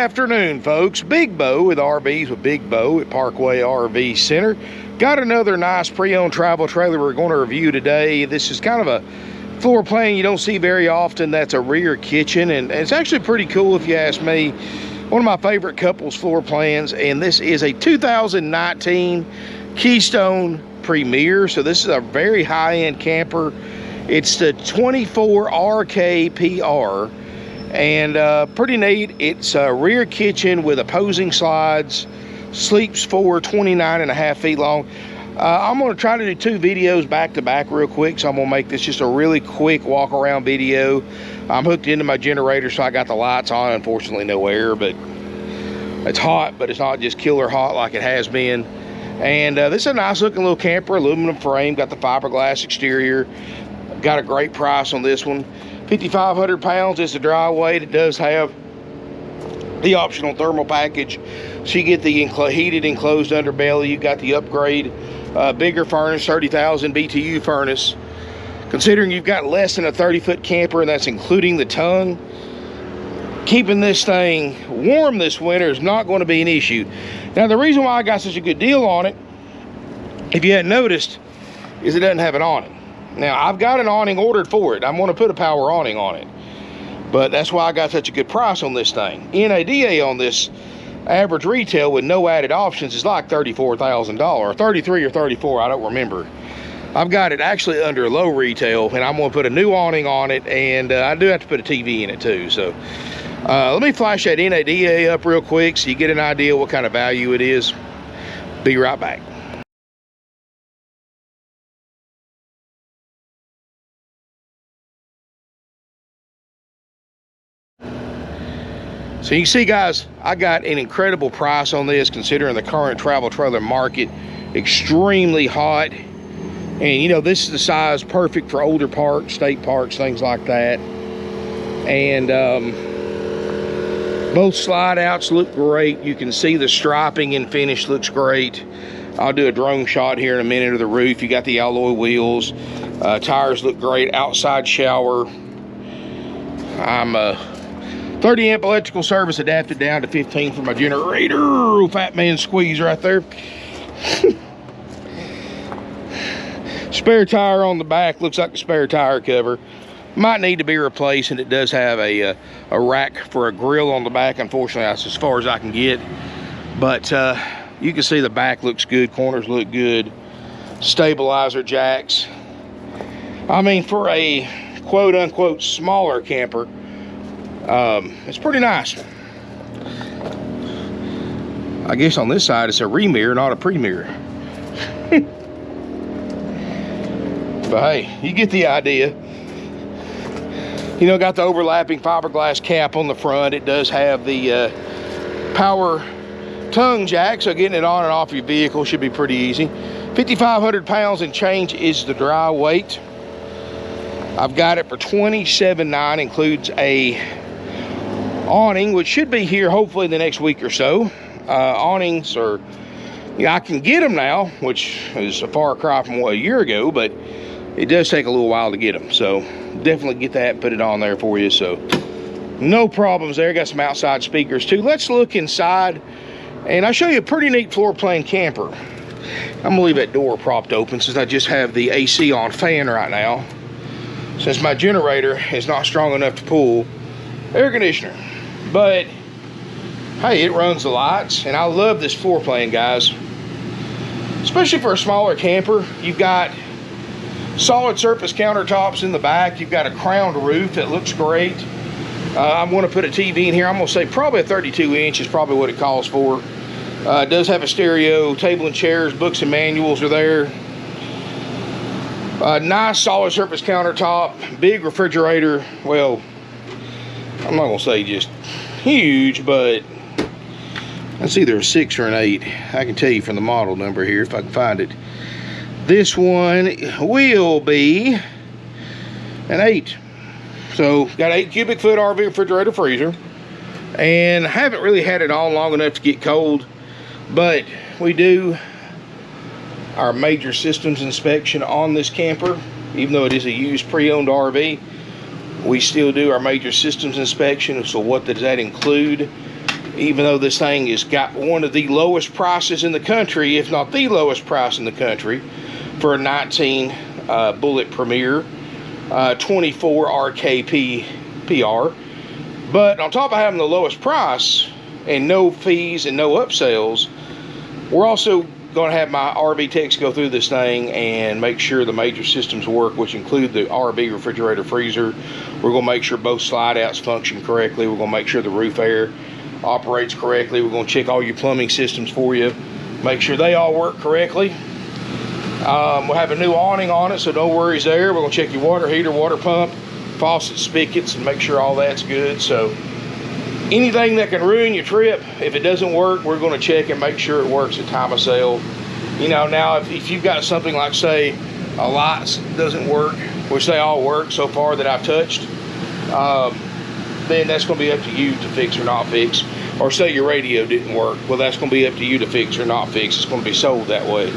afternoon, folks. Big Bo with RVs with Big Bo at Parkway RV Center. Got another nice pre-owned travel trailer we're going to review today. This is kind of a floor plan you don't see very often. That's a rear kitchen, and it's actually pretty cool if you ask me. One of my favorite couples floor plans, and this is a 2019 Keystone Premier. So this is a very high-end camper. It's the 24 RKPR. And pretty neat. It's a rear kitchen with opposing slides, sleeps for 29.5 feet long. I'm going to try to do 2 videos back to back real quick, so I'm going to make this just a really quick walk around video. I'm hooked into my generator, so I got the lights on. Unfortunately, no air, but it's hot, but it's not just killer hot like it has been. And this is a nice looking little camper, aluminum frame, got the fiberglass exterior. Got a great price on this one. 5,500 pounds is the dry weight. It does have the optional thermal package, so you get the heated enclosed underbelly. You got the upgrade, bigger furnace, 30,000 BTU furnace. Considering you've got less than a 30-foot camper, and that's including the tongue, keeping this thing warm this winter is not going to be an issue. Now, the reason why I got such a good deal on it, if you hadn't noticed, is it doesn't have an awning. Now, I've got an awning ordered for it. I'm going to put a power awning on it. But that's why I got such a good price on this thing. NADA on this average retail with no added options is like $34,000. 33 or 34, I don't remember. I've got it actually under low retail, and I'm going to put a new awning on it, and I do have to put a TV in it too. So let me flash that NADA up real quick so you get an idea what kind of value it is. Be right back. So you can see, guys, I got an incredible price on this considering the current travel trailer market. Extremely hot. And you know, this is the size perfect for older parks, state parks, things like that. And both slide outs look great. You can see the striping and finish looks great. I'll do a drone shot here in a minute of the roof. You got the alloy wheels. Tires look great. Outside shower. I'm 30 amp electrical service adapted down to 15 for my generator. Fat man squeeze right there. Spare tire on the back, looks like a spare tire cover. Might need to be replaced, and it does have a rack for a grill on the back. Unfortunately, that's as far as I can get. But you can see the back looks good, corners look good. Stabilizer jacks. I mean, for a quote unquote smaller camper, it's pretty nice. I guess on this side it's a Premier, not a Premier. But hey, you get the idea. You know, got the overlapping fiberglass cap on the front. It does have the power tongue jack, so getting it on and off your vehicle should be pretty easy. 5,500 pounds and change is the dry weight. I've got it for $27,900, includes a awning, which should be here hopefully in the next week or so. Awnings are, you know, I can get them now, which is a far cry from a year ago, but it does take a little while to get them. So definitely get that and put it on there for you. So no problems there. Got some outside speakers too. Let's look inside, and I'll show you a pretty neat floor plan camper. I'm gonna leave that door propped open since I just have the AC on fan right now, since my generator is not strong enough to pull air conditioner. But hey, it runs the lights, and I love this floor plan, guys. Especially for a smaller camper. You've got solid surface countertops in the back. You've got a crowned roof that looks great. I'm going to put a TV in here. I'm going to say probably a 32-inch is probably what it calls for. It does have a stereo, table and chairs, books and manuals are there. Nice solid surface countertop, big refrigerator. Well, I'm not going to say just huge, but it's either a 6 or an 8. I can tell you from the model number here if I can find it. This one will be an 8. So got 8 cubic foot RV refrigerator freezer, and I haven't really had it on long enough to get cold, but we do our major systems inspection on this camper. Even though it is a used pre-owned RV, we still do our major systems inspection. So what does that include? even though this thing has got one of the lowest prices in the country, if not the lowest price in the country, for a 19 Bullet Premier 24 RKP PR. But on top of having the lowest price and no fees and no upsells, we're also going to have my RV techs go through this thing and make sure the major systems work, which include the RV refrigerator freezer. We're going to make sure both slide outs function correctly. We're going to make sure the roof air operates correctly. We're going to check all your plumbing systems for you, make sure they all work correctly. We'll have a new awning on it, so no worries there. We're going to check your water heater, water pump, faucets, spigots, and make sure all that's good. So anything that can ruin your trip, if it doesn't work, we're going to check and make sure it works at time of sale. You know, now if you've got something like, say, a light doesn't work, which they all work so far that I've touched, then that's going to be up to you to fix or not fix. Or say your radio didn't work, well, that's going to be up to you to fix or not fix. It's going to be sold that way.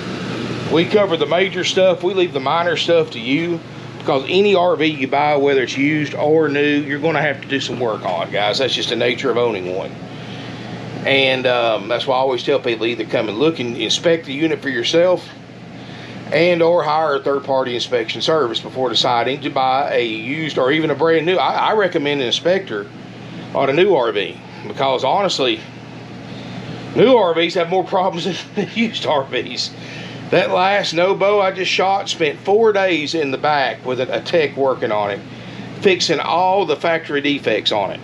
We cover the major stuff. We leave the minor stuff to you, because any RV you buy, whether it's used or new, you're going to have to do some work on, guys. That's just the nature of owning one. And that's why I always tell people, either come and look and inspect the unit for yourself, and or hire a third-party inspection service before deciding to buy a used or even a brand new. I recommend an inspector on a new RV, because honestly, new RVs have more problems than used RVs. That last Nobo I just shot spent 4 days in the back with a tech working on it, fixing all the factory defects on it.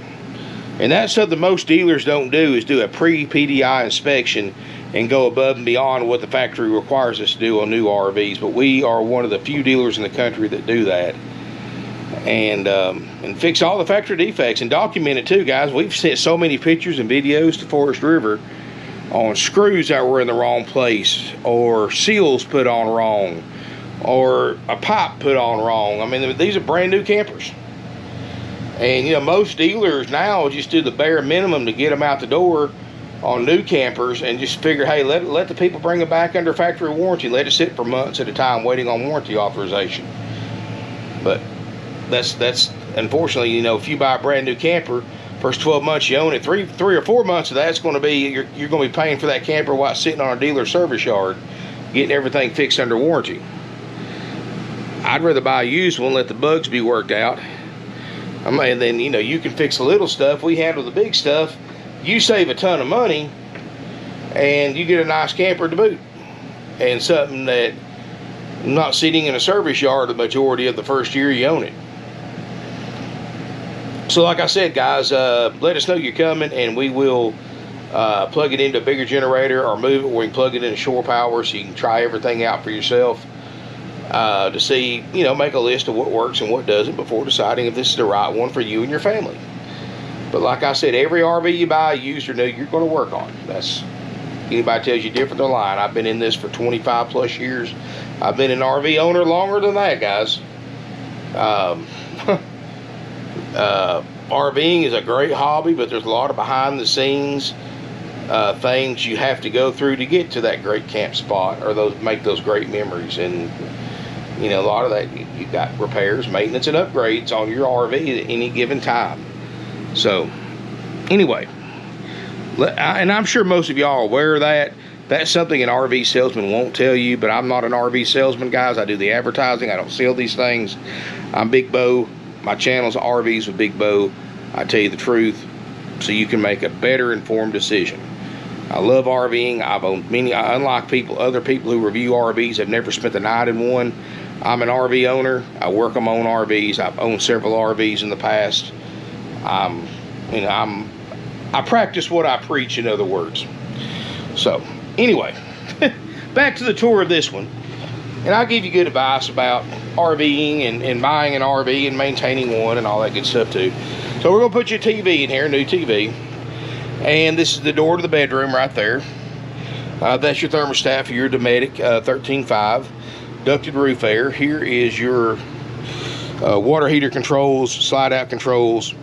And that's something most dealers don't do, is do a pre-PDI inspection and go above and beyond what the factory requires us to do on new RVs. But we are one of the few dealers in the country that do that. And fix all the factory defects and document it too, guys. We've sent so many pictures and videos to Forest River on screws that were in the wrong place, or seals put on wrong, or a pipe put on wrong. I mean, these are brand new campers. And, you know, most dealers now just do the bare minimum to get them out the door on new campers, and just figure, hey, let the people bring them back under factory warranty. Let it sit for months at a time waiting on warranty authorization. But that's unfortunately, you know, if you buy a brand new camper, first 12 months you own it, three or 4 months of that's going to be, you're going to be paying for that camper while it's sitting on a dealer service yard, getting everything fixed under warranty. I'd rather buy a used one, let the bugs be worked out. I mean, then, you know, you can fix the little stuff, we handle the big stuff. You save a ton of money, and you get a nice camper to boot, and something that not sitting in a service yard the majority of the first year you own it. So like I said, guys, let us know you're coming, and we will plug it into a bigger generator, or move it where we can plug it into shore power, so you can try everything out for yourself, to see, you know, make a list of what works and what doesn't before deciding if this is the right one for you and your family. But like I said, every RV you buy, used or new, you're going to work on. That's, anybody tells you different, they're lying. I've been in this for 25 plus years. I've been an RV owner longer than that, guys. RVing is a great hobby, but there's a lot of behind the scenes things you have to go through to get to that great camp spot, or make those great memories. And you know, a lot of that, you got repairs, maintenance, and upgrades on your RV at any given time. So anyway, and I'm sure most of y'all are aware of that. That's something an RV salesman won't tell you, but I'm not an RV salesman, guys. I do the advertising. I don't sell these things. I'm Big Bo. My channel's RVs with Big Bo. I tell you the truth so you can make a better informed decision. I love RVing. I've owned many, unlike other people who review RVs, have never spent the night in one. I'm an RV owner. I work on my own RVs. I've owned several RVs in the past. I practice what I preach, in other words. So anyway, back to the tour of this one. And I'll give you good advice about RVing and buying an RV and maintaining one and all that good stuff too. So we're going to put your TV in here, new TV. And this is the door to the bedroom right there. That's your thermostat for your Dometic 13.5 ducted roof air. Here is your water heater controls, slide out controls.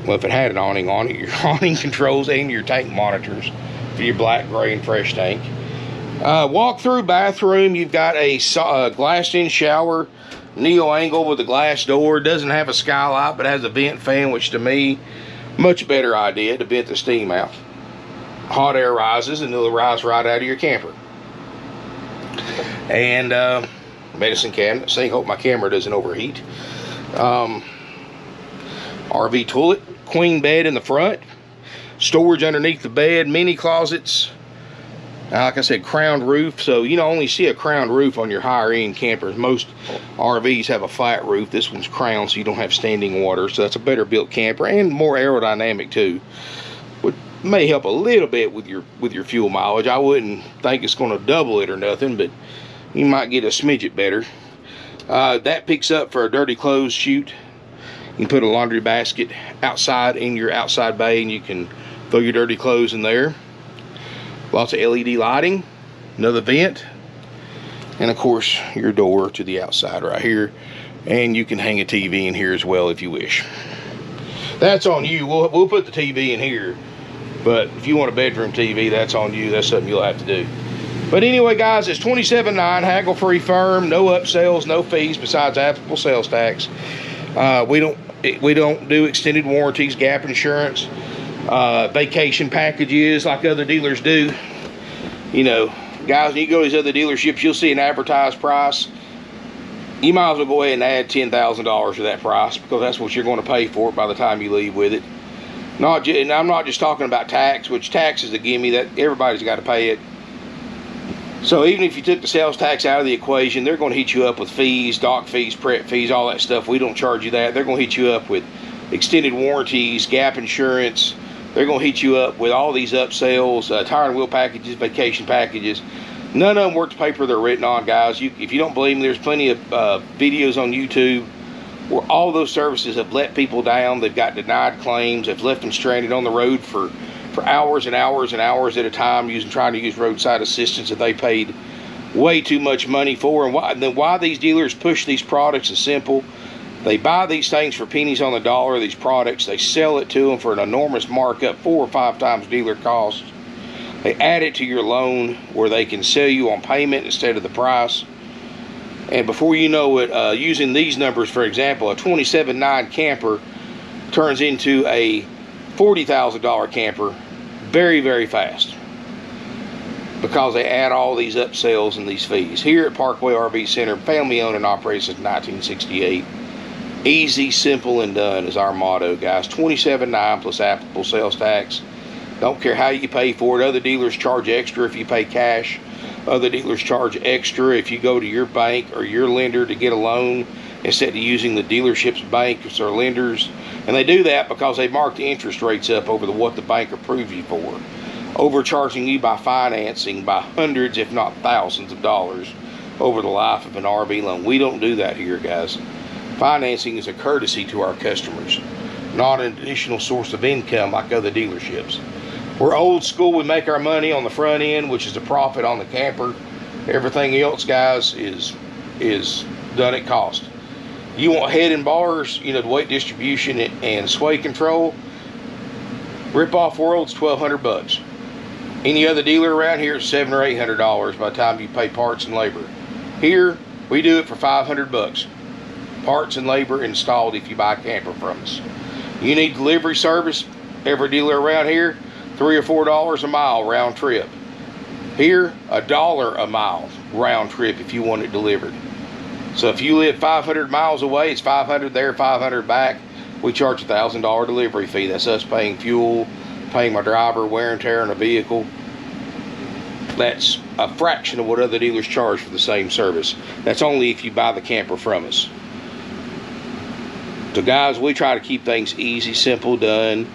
Well, if it had an awning on it, your awning controls and your tank monitors for your black, gray, and fresh tank. Walk-through bathroom. You've got a glassed-in shower, neo-angle with a glass door. Doesn't have a skylight, but has a vent fan, which to me, much better idea to vent the steam out. hot air rises, and it'll rise right out of your camper. And medicine cabinet sink. Hope my camera doesn't overheat. RV toilet, queen bed in the front, storage underneath the bed, mini closets. Like I said, crowned roof. So you only see a crowned roof on your higher end campers. Most RVs have a flat roof. This one's crowned, so you don't have standing water. So that's a better built camper and more aerodynamic too. Would may help a little bit with your fuel mileage. I wouldn't think it's going to double it or nothing, but you might get a smidget better. That picks up for a dirty clothes chute. You can put a laundry basket outside in your outside bay, and you can throw your dirty clothes in there. Lots of LED lighting, another vent, and of course your door to the outside right here. And you can hang a TV in here as well if you wish. That's on you. We'll put the TV in here, but if you want a bedroom TV, that's on you. That's something you'll have to do. But anyway, guys, it's $27,900, haggle-free firm, no upsells, no fees besides applicable sales tax. We don't do extended warranties, gap insurance, vacation packages like other dealers do. Guys, when you go to these other dealerships, you'll see an advertised price. You might as well go ahead and add $10,000 to that price, because that's what you're going to pay for it by the time you leave with it. And I'm not just talking about tax, which tax is a gimme, that everybody's got to pay it. So even if you took the sales tax out of the equation, they're going to hit you up with fees, dock fees, prep fees, all that stuff. We don't charge you that. They're going to hit you up with extended warranties, gap insurance. They're going to hit you up with all these upsells, tire and wheel packages, vacation packages. None of them worth the paper they're written on, guys. If you don't believe me, there's plenty of videos on YouTube where all those services have let people down. They've got denied claims. They've left them stranded on the road for hours and hours and hours at a time, trying to use roadside assistance that they paid way too much money for. And why these dealers push these products is simple. They buy these things for pennies on the dollar, these products. They sell it to them for an enormous markup, 4 or 5 times dealer cost. They add it to your loan where they can sell you on payment instead of the price. And before you know it, using these numbers, for example, a $27,900 camper turns into a $40,000 camper very, very fast, because they add all these upsells and these fees. Here at Parkway RV Center, family owned and operated since 1968. Easy, simple, and done is our motto, guys. $27,900 plus applicable sales tax. Don't care how you pay for it. Other dealers charge extra if you pay cash. Other dealers charge extra if you go to your bank or your lender to get a loan instead of using the dealership's banks or lenders. And they do that because they mark the interest rates up over what the bank approves you for, overcharging you by financing by hundreds, if not thousands of dollars over the life of an RV loan. We don't do that here, guys. Financing is a courtesy to our customers, not an additional source of income like other dealerships. We're old school. We make our money on the front end, which is the profit on the camper. Everything else, guys, is done at cost. You want head and bars, the weight distribution and sway control. Rip-off World's $1,200. Any other dealer around here is $700 or $800 by the time you pay parts and labor. Here, we do it for $500. Parts and labor installed if you buy a camper from us. You need delivery service. Every dealer around here, $3 or $4 a mile round trip. Here, $1 a mile round trip if you want it delivered. So if you live 500 miles away, it's 500 there, 500 back. We charge a $1,000 delivery fee. That's us paying fuel, paying my driver, wear and tear on a vehicle. That's a fraction of what other dealers charge for the same service. That's only if you buy the camper from us. So guys, we try to keep things easy, simple, done.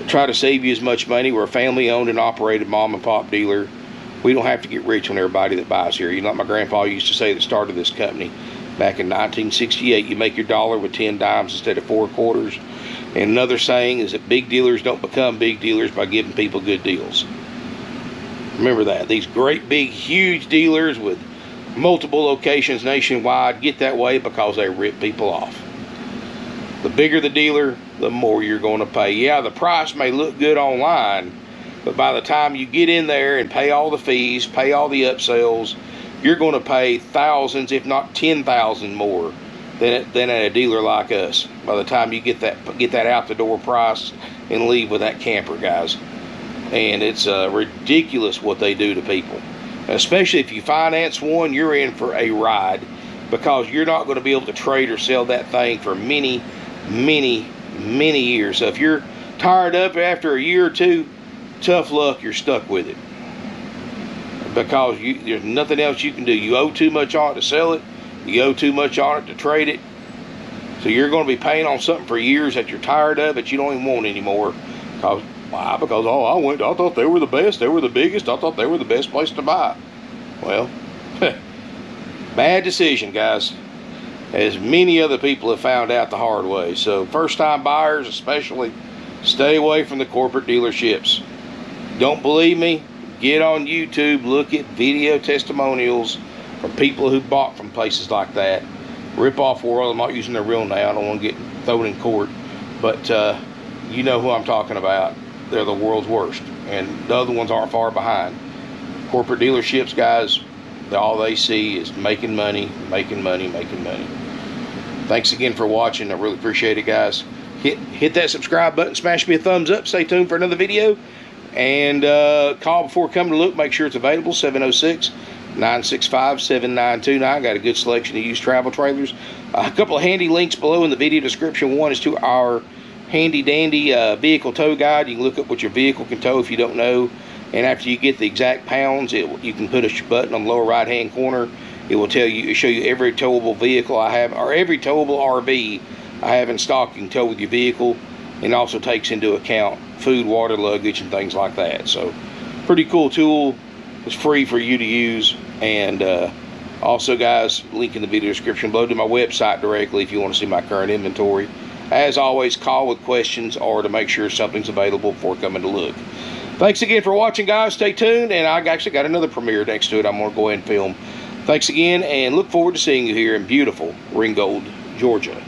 Try to save you as much money. We're a family owned and operated mom and pop dealer. We don't have to get rich on everybody that buys here. Like my grandpa used to say that started this company back in 1968, you make your dollar with 10 dimes instead of 4 quarters. And another saying is that big dealers don't become big dealers by giving people good deals. Remember that. These great big huge dealers with multiple locations nationwide get that way because they rip people off. The bigger the dealer, the more you're going to pay. Yeah, the price may look good online, but by the time you get in there and pay all the fees, pay all the upsells, you're going to pay thousands, if not 10,000 more than at a dealer like us by the time you get that out the door price and leave with that camper, guys. And it's ridiculous what they do to people. Especially if you finance one, you're in for a ride, because you're not going to be able to trade or sell that thing for many years. So if you're tired of it after a year or two, tough luck, you're stuck with it, because there's nothing else you can do. You owe too much on it to sell it, you owe too much on it to trade it. So you're going to be paying on something for years that you're tired of, that you don't even want anymore. Why? Because, oh, I thought they were the best, they were the biggest, I thought they were the best place to buy. Well, bad decision, guys, as many other people have found out the hard way. So first time buyers especially, stay away from the corporate dealerships. Don't believe me? Get on YouTube, look at video testimonials from people who bought from places like that. Rip Off World, I'm not using their real name, I don't want to get thrown in court, but you know who I'm talking about. They're the world's worst, and the other ones aren't far behind. Corporate dealerships, guys, all they see is making money. Thanks again for watching. I really appreciate it, guys. Hit that subscribe button, smash me a thumbs up, stay tuned for another video, and call before coming to look. Make sure it's available, 706-965-7929. Got a good selection of used travel trailers. A couple of handy links below in the video description. One is to our handy dandy vehicle tow guide. You can look up what your vehicle can tow if you don't know, and after you get the exact pounds, you can put a button on the lower right hand corner. It will show you every towable vehicle I have, or every towable RV I have in stock you can tow with your vehicle, and also takes into account food, water, luggage, and things like that. So pretty cool tool. It's free for you to use. And also, guys, link in the video description below to my website directly if you want to see my current inventory. As always, call with questions or to make sure something's available before coming to look. Thanks again for watching, guys. Stay tuned, and I actually got another premiere next to it I'm going to go ahead and film. Thanks again, and look forward to seeing you here in beautiful Ringgold, Georgia.